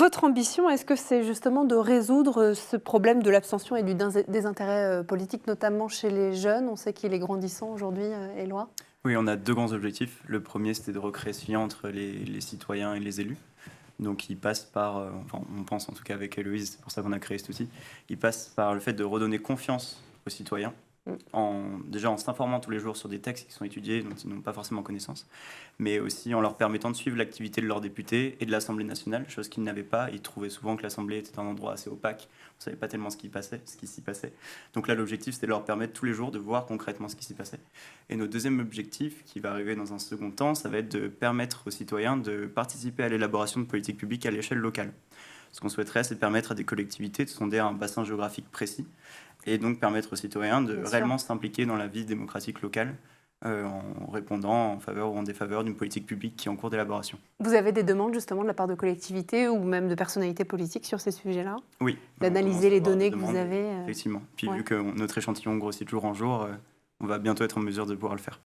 Votre ambition, est-ce que c'est justement de résoudre ce problème de l'abstention et du désintérêt politique, notamment chez les jeunes? On sait qu'il est grandissant aujourd'hui, Éloi. Oui, on a deux grands objectifs. Le premier, c'était de recréer ce lien entre les citoyens et les élus. Donc, il passe par, enfin, on pense en tout cas avec Héloïse, c'est pour ça qu'on a créé cet outil, il passe par le fait de redonner confiance aux citoyens, déjà en s'informant tous les jours sur des textes qui sont étudiés, dont ils n'ont pas forcément connaissance, mais aussi en leur permettant de suivre l'activité de leurs députés et de l'Assemblée nationale, chose qu'ils n'avaient pas. Ils trouvaient souvent que l'Assemblée était un endroit assez opaque, on ne savait pas tellement ce qui s'y passait. Donc là, l'objectif, c'était de leur permettre tous les jours de voir concrètement ce qui s'y passait. Et notre deuxième objectif, qui va arriver dans un second temps, ça va être de permettre aux citoyens de participer à l'élaboration de politiques publiques à l'échelle locale. Ce qu'on souhaiterait, c'est de permettre à des collectivités de sonder un bassin géographique précis et donc permettre aux citoyens de réellement s'impliquer dans la vie démocratique locale en répondant en faveur ou en défaveur d'une politique publique qui est en cours d'élaboration. Vous avez des demandes justement de la part de collectivités ou même de personnalités politiques sur ces sujets-là? Oui. D'analyser les données que vous avez Effectivement. Puis vu que notre échantillon grossit de jour en jour, on va bientôt être en mesure de pouvoir le faire.